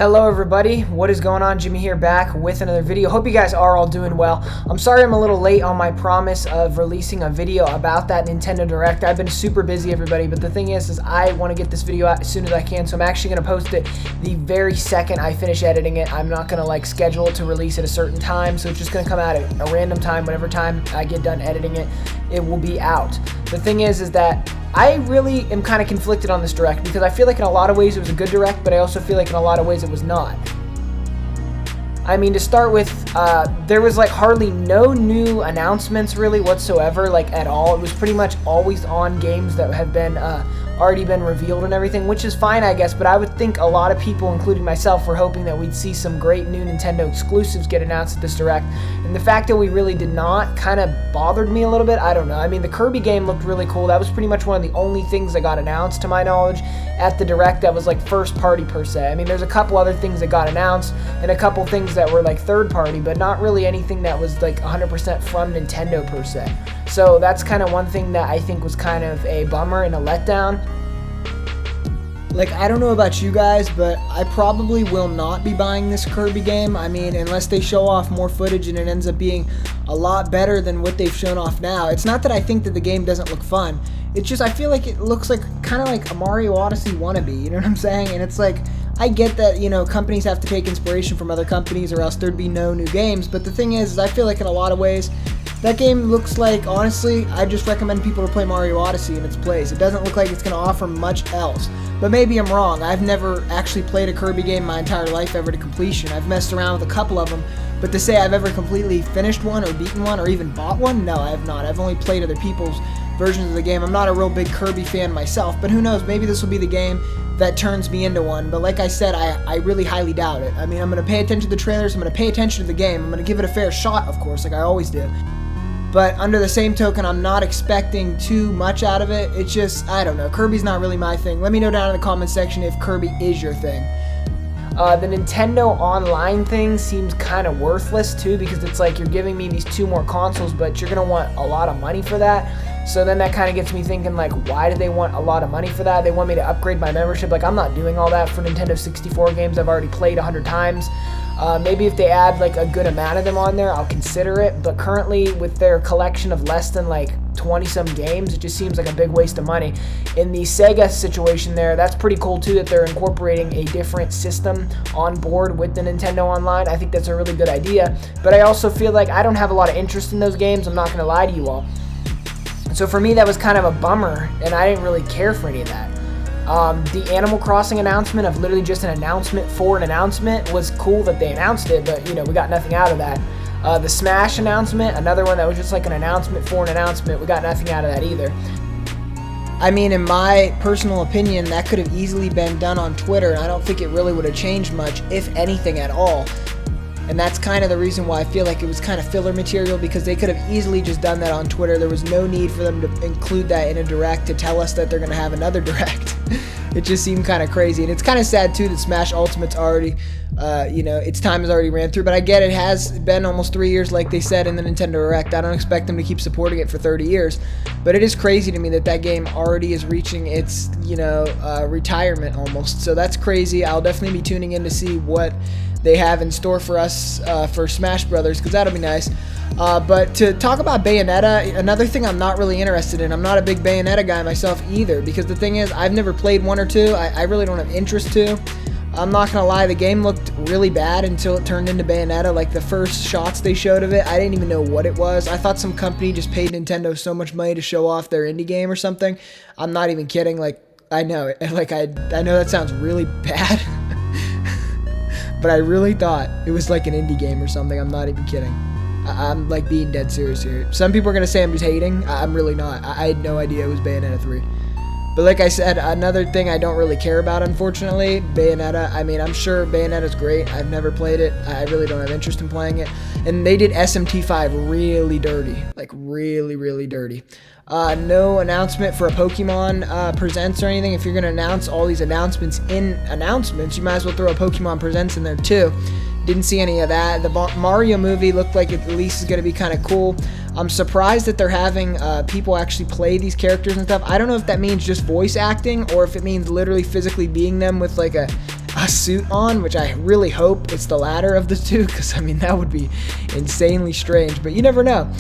Hello everybody, what is going on? Jimmy here, back with another video. Hope you guys are all doing well. I'm sorry I'm a little late on my promise of releasing a video about that Nintendo Direct. I've been super busy, everybody, but the thing is I want to get this video out as soon as I can, so I'm actually going to post it the very second I finish editing it. I'm not going to schedule it to release at a certain time, so it's just going to come out at a random time. Whatever time I get done editing it, it will be out. The thing is that I really am kind of conflicted on this Direct because I feel like in a lot of ways it was a good Direct, but I also feel like in a lot of ways it was not. I mean, to start with, there was hardly no new announcements really whatsoever, at all. It was pretty much always on games that have been already been revealed and everything, which is fine, I guess, but I would think a lot of people, including myself, were hoping that we'd see some great new Nintendo exclusives get announced at this Direct, and the fact that we really did not kind of bothered me a little bit. I don't know. I mean, the Kirby game looked really cool. That was pretty much one of the only things that got announced, to my knowledge, at the Direct that was first party per se. I mean, there's a couple other things that got announced, and a couple things that were third party, but not really anything that was 100% from Nintendo per se. So that's kind of one thing that I think was kind of a bummer and a letdown. I don't know about you guys, but I probably will not be buying this Kirby game. I mean, unless they show off more footage and it ends up being a lot better than what they've shown off now. It's not that I think that the game doesn't look fun. It's just I feel like it looks kind of like a Mario Odyssey wannabe, you know what I'm saying? And it's I get that, companies have to take inspiration from other companies or else there'd be no new games, but the thing is I feel like in a lot of ways, that game looks honestly, I just recommend people to play Mario Odyssey in its place. It doesn't look like it's going to offer much else. But maybe I'm wrong. I've never actually played a Kirby game my entire life ever to completion. I've messed around with a couple of them, but to say I've ever completely finished one or beaten one or even bought one, no, I have not. I've only played other people's versions of the game. I'm not a real big Kirby fan myself, but who knows, maybe this will be the game that turns me into one. But like I said, I really highly doubt it. I mean, I'm going to pay attention to the trailers, I'm going to pay attention to the game, I'm going to give it a fair shot, of course, like I always do. But under the same token, I'm not expecting too much out of it. It's just, I don't know, Kirby's not really my thing. Let me know down in the comment section if Kirby is your thing. The Nintendo Online thing seems kind of worthless too, because it's you're giving me these 2 more consoles, but you're going to want a lot of money for that. So then that kind of gets me thinking, why do they want a lot of money for that? They want me to upgrade my membership. I'm not doing all that for Nintendo 64 games I've already played 100 times. Maybe if they add a good amount of them on there, I'll consider it. But currently, with their collection of less than 20-some games, it just seems like a big waste of money. In the Sega situation there, that's pretty cool too, that they're incorporating a different system on board with the Nintendo Online. I think that's a really good idea. But I also feel I don't have a lot of interest in those games. I'm not going to lie to you all. So for me, that was kind of a bummer, and I didn't really care for any of that. The Animal Crossing announcement of literally just an announcement for an announcement was cool that they announced it, but we got nothing out of that. The Smash announcement, another one that was just an announcement for an announcement, we got nothing out of that either. I mean, in my personal opinion, that could have easily been done on Twitter, and I don't think it really would have changed much, if anything at all. And that's kind of the reason why I feel like it was kind of filler material, because they could have easily just done that on Twitter. There was no need for them to include that in a Direct to tell us that they're going to have another Direct. It just seemed kind of crazy. And it's kind of sad, too, that Smash Ultimate's already, its time has already ran through. But I get it has been almost 3 years, like they said in the Nintendo Direct. I don't expect them to keep supporting it for 30 years. But it is crazy to me that that game already is reaching its, retirement almost. So that's crazy. I'll definitely be tuning in to see what they have in store for us for Smash Brothers, because that'll be nice. But to talk about Bayonetta, another thing I'm not really interested in. I'm not a big Bayonetta guy myself either, because the thing is, I've never played 1 or 2. I really don't have interest to. I'm not going to lie, the game looked really bad until it turned into Bayonetta. The first shots they showed of it, I didn't even know what it was. I thought some company just paid Nintendo so much money to show off their indie game or something. I'm not even kidding. I know, I know that sounds really bad. But I really thought it was an indie game or something. I'm not even kidding. I'm being dead serious here. Some people are going to say I'm just hating. I'm really not. I had no idea it was Bayonetta 3. But like I said, another thing I don't really care about, unfortunately, Bayonetta. I mean, I'm sure Bayonetta's great. I've never played it. I really don't have interest in playing it. And they did SMT5 really dirty. Really, really dirty. No announcement for a Pokemon Presents or anything. If you're going to announce all these announcements in announcements, you might as well throw a Pokemon Presents in there too. Didn't see any of that. The Mario movie looked like it at least is going to be kind of cool. I'm surprised that they're having people actually play these characters and stuff. I don't know if that means just voice acting or if it means literally physically being them with a a suit on, which I really hope it's the latter of the two, because I mean that would be insanely strange, but you never know.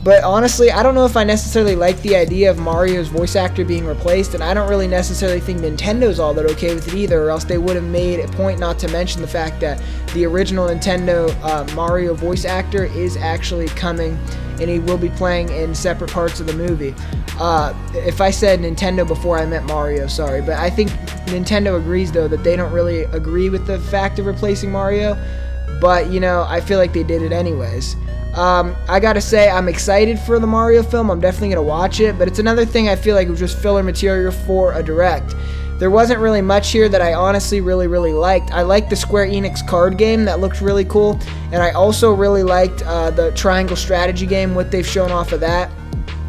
But honestly, I don't know if I necessarily like the idea of Mario's voice actor being replaced, and I don't really necessarily think Nintendo's all that okay with it either, or else they would have made a point not to mention the fact that the original Nintendo Mario voice actor is actually coming, and he will be playing in separate parts of the movie. If I said Nintendo before, I meant Mario, sorry, but I think Nintendo agrees, though, that they don't really agree with the fact of replacing Mario, but, you know, I feel like they did it anyways. I gotta say, I'm excited for the Mario film. I'm definitely gonna watch it, but it's another thing I feel like was just filler material for a direct. There wasn't really much here that I honestly really liked. I liked the Square Enix card game. That looked really cool, and I also really liked the Triangle Strategy game, what they've shown off of that.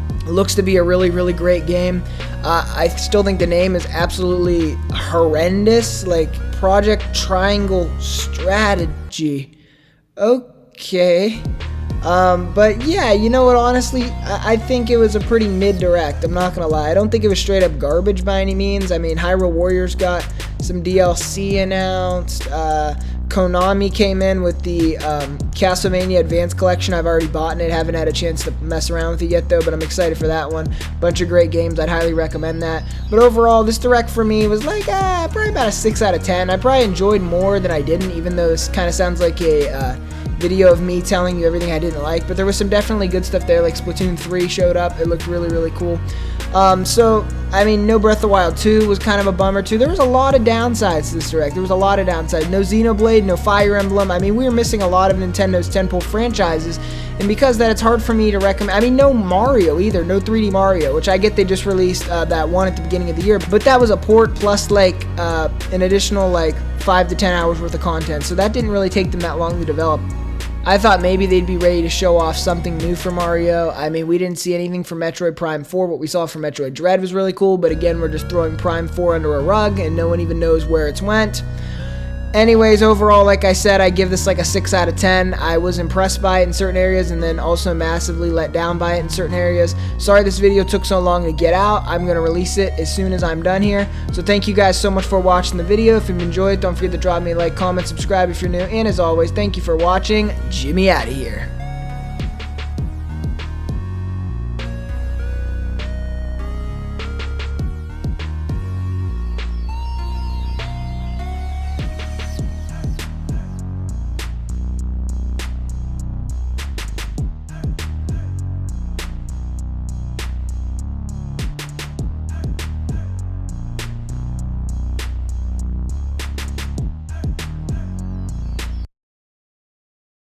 It looks to be a really great game. I still think the name is absolutely horrendous, like Project Triangle Strategy. Okay. But yeah, you know what, honestly, I think it was a pretty mid-direct, I'm not gonna lie. I don't think it was straight up garbage by any means. I mean, Hyrule Warriors got some DLC announced, Konami came in with the Castlevania Advance Collection. I've already bought it, haven't had a chance to mess around with it yet though, but I'm excited for that one. Bunch of great games, I'd highly recommend that. But overall, this direct for me was like, probably about a 6 out of 10. I probably enjoyed more than I didn't, even though this kind of sounds like a video of me telling you everything I didn't like, but there was some definitely good stuff there, like Splatoon 3 showed up. It looked really cool. So, I mean, no Breath of the Wild 2 was kind of a bummer too. There was a lot of downsides to this direct. There was a lot of downsides. No Xenoblade, no Fire Emblem. I mean, we were missing a lot of Nintendo's tentpole franchises, and because of that, it's hard for me to recommend. I mean, no Mario either, no 3D Mario, which I get they just released that one at the beginning of the year, but that was a port plus like an additional like 5 to 10 hours worth of content, so that didn't really take them that long to develop. I thought maybe they'd be ready to show off something new for Mario. I mean, we didn't see anything from Metroid Prime 4. What we saw from Metroid Dread was really cool, but again, we're just throwing Prime 4 under a rug, and no one even knows where it's went. Anyways, overall, like I said, I give this like a 6 out of 10. I was impressed by it in certain areas and then also massively let down by it in certain areas. Sorry this video took so long to get out. I'm going to release it as soon as I'm done here. So thank you guys so much for watching the video. If you've enjoyed it, don't forget to drop me a like, comment, subscribe if you're new. And as always, thank you for watching. Jimmy out of here.